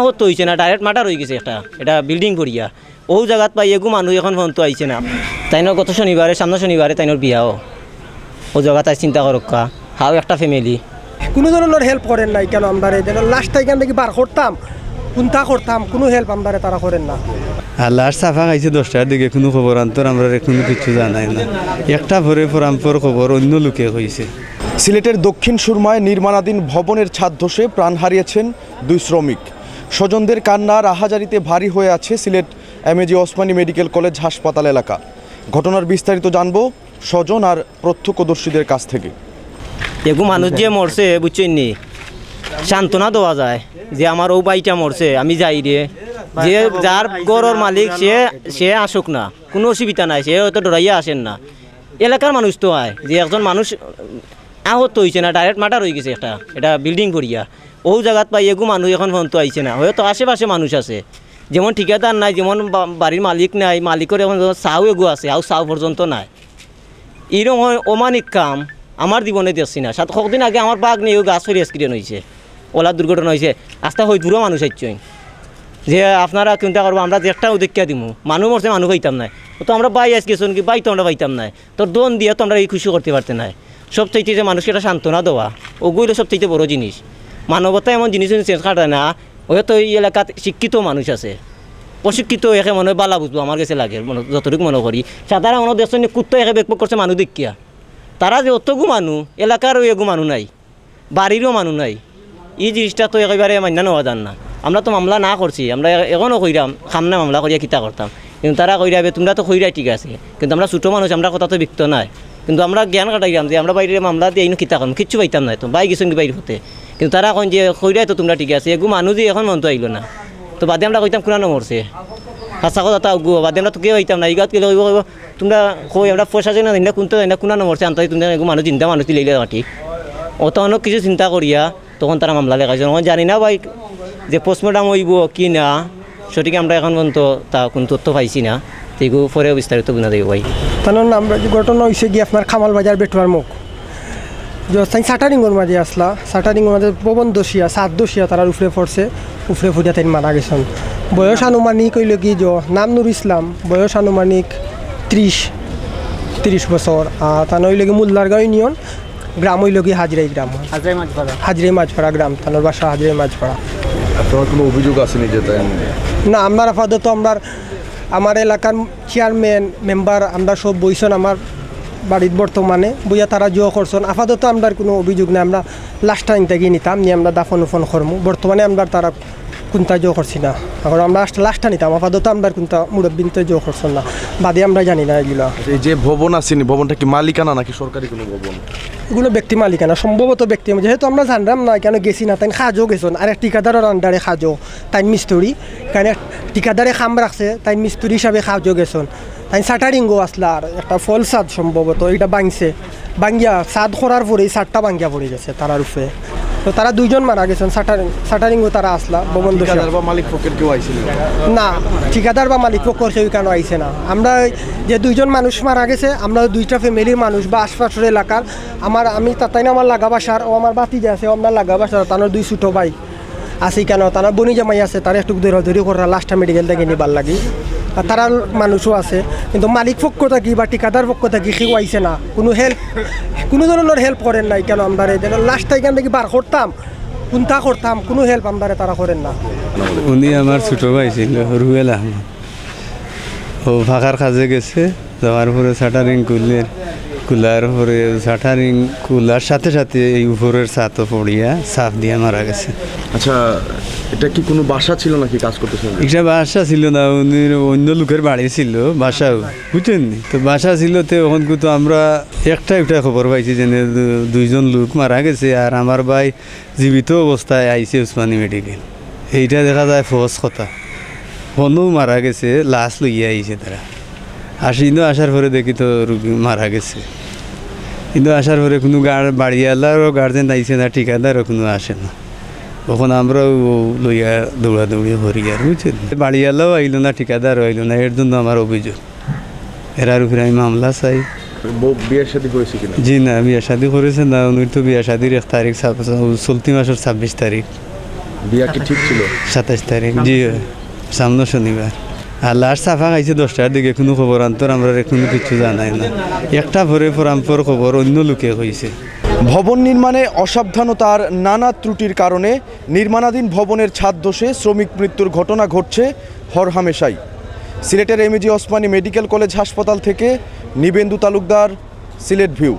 আহত হয়েছে না, ডাইরেক্ট মার্ডার হয়ে গেছে একটা, এটা বিল্ডিং করিয়া ও জায়গাত পাই এগু মানুষ এখন ফোন তো আইছে না। তাইনোর গত শনিবারে, সামনে শনিবারে তাইনোর বিয়াও ও জায়গা তাই চিন্তা করক্কা হাও একটা ফ্যামিলি। কোনো ধরনের হেল্প করেন নাই কেন আমরা লাস্ট এখান থেকে বার করতাম কোনটা করতাম, কোনো হেল্প আমরা তারা করেন না। আর লাস্ট সাফা খাইছে 10টার দিকে, কোনো খবর আন্তর আমরা কোনো কিছু জানাই না। একটা ভরে পরাম্পর খবর অন্য লোকে হয়েছে। সিলেটের দক্ষিণ সুরমায় নির্মাণাধীন ভবনের ছাদ ধসে প্রাণ হারিয়েছেন 2 শ্রমিক। স্বজনদের কান্নার আহাজারিতে ভারী হয়ে আছে Sylhet MAG Osmani medical college হাসপাতাল এলাকা। ঘটনার বিস্তারিত জানবো স্বজন আর প্রত্যক্ষদর্শীদের কাছ থেকে। এগু মানুষ যে মরছে বুঝছেন নি, সান্ত্বনা দেওয়া যায় যে আমার ও বাইটা মরছে, আমি যাই রে, যে যার গড়ের মালিক সে আসুক না, কোনো অসুবিধা নাই, সে হয়তো ডরাইয়া আসেন না। এলাকার মানুষ তো হয় যে একজন মানুষ আহত হয়েছে না, ডাইরেক্ট মার্ডার হয়ে গেছে একটা, এটা বিল্ডিং করিয়া ও জায়গাত পাই এগু মানুষ এখন ফোন তো আইছে না। হয়তো আশেপাশে মানুষ আছে, যেমন ঠিকাদার নাই, যেমন বাড়ির মালিক নাই, মালিকের এখন চাও এগু আছে, আও চাও পর্যন্ত নাই। এরকম অমানিক কাম আমার জীবনে দেখছি না। কতদিন আগে আমার বাঘ নিয়ে গাছ ফেরি অ্যাক্সিডেন্ট হয়েছে, ওলা দুর্ঘটনা হয়েছে, আস্তে হয় দূরও মানুষ আসছেন যে আপনারা চিন্তা করবো আমরা যে একটা উদ্দেশ্যা দিব, মানুষ মরছে মানুষ পাইতাম না, তো আমরা বাই আস গেছেন কি বাই তো আমরা পাইতাম না, তোর দোন দিয়ে তো আমরা এই খুশি করতে পারতে নাই। সব চাইতে যে মানুষকে একটা সান্ত্বনা দেওয়া ওগুলো সব চাইতে বড় জিনিস। মানবতা এমন জিনিস চেঞ্জ কাটায় না। হয়তো এই এলাকাত শিক্ষিত মানুষ আছে, প্রশিক্ষিত একে মনে হয় বালা বুঝবো আমার কাছে লাগে, যতটুকু মনে করি। সাধারণ মনে দেখছেন কুত্তা একে বেকপক করছে মানুষ দেখিয়া, তারা যে অতগু মানুষ এলাকারও এগু মানুষ নাই, বাড়িরও মানুষ নাই, এই জিনিসটা তো একেবারে মান্য নেওয়া যান না। আমরা তো মামলা না করছি, আমরা এখনও কইরাম সামনে মামলা করিয়া কিতা করতাম, কিন্তু তারা কইরাবে তোমরা তো কইরাই ঠিক আছে, কিন্তু আমরা ছোটো মানুষ, আমরা কথা তো বিক্ত নাই, কিন্তু আমরা জ্ঞান কাটাইলাম যে আমরা বাইরে মামলা দিয়ে আইনো কিতা করলাম, কিচ্ছু পাইতাম না, তো বাই গেছেন কি বাইরে হতে, কিন্তু তারা কন যে কইরাই তো তোমরা ঠিক আছে, এগু মানুষই এখন মন তো আইলো না। তো বাদে আমরা কইতাম কোনা মরছে, হাসা কথা তা বাদে আমরা তো কেউ হইতাম না, ইগাত কেলে কইব তোমরা কই আমরা পয়সা যাই না কোনটা যাই না কোনা মরছে, আনতে তোমরা এগু মানুষ চিন্তা মানুষ দিলে কাটি অত অনেক কিছু চিন্তা করিয়া তখন তারা মামলা লেখাইছে। তখন জানি না ভাই যে পোস্টমর্টম হইব কি না, সঠিক আমরা এখন পর্যন্ত তা কোনো তথ্য পাইছি না, সেগু পরে বিস্তারিত বুঝা দেব ভাই। তার আমরা যে ঘটনা হয়েছে গিয়ে আপনার খামাল বাজার বেটুয়ার মুখ তাই সাটারিংয়ের মাঝে আসলা, সাটারিংয়ের মাঝে পবন দোষিয়া 7 দোষিয়া তারা উপরে পড়ছে, উপরে ফুটিয়া তাই মারা গেছেন। বয়স আনুমানিক হইল কি নাম নুর ইসলাম, বয়স আনুমানিক 30 বছর। আর তার হইল কি মোল্লারগাঁও ইউনিয়ন, গ্রাম হইল কি হাজরাই গ্রাম, হাজরাই মাঝপাড়া গ্রাম, তানোর বাসা হাজরাই মাঝপাড়া। আপনার কোনো অভিযোগ আসেনি যে তাই না? আমরা আপাতত আমার এলাকার চেয়ারম্যান মেম্বার আমরা সব বইছেন আমার বাড়ির বর্তমানে বইয়া তারা জো করছেন। আপাতত আমরা কোনো অভিযোগ নেই, আমরা লাস্ট টাইম থেকে নিতাম নিয়ে আমরা দাফন উফন করবো। বর্তমানে আমরা তারা কোনটা জো করছি না, এখন আমরা লাস্টটা নিতাম। আপাতত আমরা কোনটা মুরব্বিনতে জো করছেন না, বাদে আমরা জানি না এগুলো। এই যে ভবন আসেনি, ভবনটা কি মালিকানা নাকি সরকারি কোনো ভবন? এগুলো ব্যক্তি মালিকানা, সম্ভবত ব্যক্তি, যেহেতু আমরা জানলাম না কেন গেছি না, তাই খাজও গেছেন। আর এক ঠিকাদারের আন্ডারে খাজো, তাই মিস্ত্রি, কারণ ঠিকাদারে খাম রাখছে, তাই মিস্ত্রি হিসাবে খাজও গেছেন। তাই সাটারিংও আসলা আর একটা ফল সাদ সম্ভবত এটা ভাঙছে, ভাঙ্গিয়া সাদ করার পরেই সাদটা ভাঙ্গিয়া পড়ে গেছে তারার উপরে। তো তারা 2 জন মারা গেছেন, সাটারিংও তারা আসলা। ঠিকাদার বা মালিক পক্ষের কেউ আইছিল না? ঠিকাদার বা মালিক পক্ষের কেউ কেন আইছে না। আমরা যে 2 জন মানুষ মারা গেছে, আমরা 2টা ফ্যামিলির মানুষ বা আশপাশের এলাকার, আমি তাই না আমার লাগা বাসার, ও আমার বাতি যে আছে আমার লাগা বাসার, তার 2 ছোটো ভাই আছে কেন, তারা বনি জামাই আছে, তারা একটু ধরি করা লাস্টটা মেডিকেল থেকে নিবার লাগি। আর তারা মানুষও আছে, কিন্তু মালিক পক্ষ থাকি বা ঠিকাদার পক্ষ থাকি কেউ আইছে না, কোনো ধরনের হেল্প করেন নাই কেন। আমরা লাস্টটা এখান থেকে বার করতাম কোনটা করতাম, কোনো হেল্প আমরা তারা করেন না। উনি আমার ছোটো ভাই ছিল, রুয়েল আহমদ। ও ফাঁকার কাজে গেছে, যাওয়ার পরে শাটারিং কুলার পরে শাটারিং কুলার সাথে সাথে এই উপরের ছাতও পড়িয়া সাফ দিয়ে মারা গেছে। আচ্ছা, এটা কি কোনো বাসা ছিল নাকি কাজ করতেছেন? এটা বাসা ছিল না, উনি অন্য লোকের বাড়ি ছিল, বাসাও বুঝছেন। তো বাসা ছিল, তো ওখান তো আমরা একটা খবর পাইছি যে 2 জন লোক মারা গেছে, আর আমার ভাই জীবিত অবস্থায় আইছে ওসমানী মেডিকেল। এইটা দেখা যায় ফস কথা, হনও মারা গেছে, লাশ লইয়া আইছে তারা। কিন্তু আসার পরে দেখি তো রুগী মারা গেছে, কিন্তু আসার পরে কোনো বাড়িওয়ালারও গার্জেন আইছে না, ঠিকাদারও কোনো আসে না। তখন আমরাও লইয়া দৌড়াদৌড়ি করি আর বুঝছেন। বাড়িওয়ালাও আইলো না, ঠিকাদারও আইলো না, এর জন্য আমার অভিযোগ। এরার উপরে আমি মামলা চাই। বিয়ে শাদী হয়েছে কিনা? জি না, বিয়ে শাদী করেছে না, উনি তো বিয়ে শাদীর 1 তারিখ, চলতি মাসের 26 তারিখ বিয়া কি ঠিক ছিল? 27 তারিখ, জি সামনে শনিবার। আর লাস্ট সাফা খাইছে 10টার দিকে, কোনো খবর আন্তর আমরা কোনো কিছু জানাই না। একটা ভরে পরাম্পর খবর অন্য লোকে হয়েছে। ভবন নির্মাণে অসাবধানতার নানা ত্রুটির কারণে নির্মাণাধীন ভবনের ছাদ ধসে শ্রমিক মৃত্যুর ঘটনা ঘটছে হরহামেশাই। সিলেটের এমএজি ওসমানী মেডিকেল কলেজ হাসপাতাল থেকে নিবেন্দু তালুকদার, সিলেট ভিউ।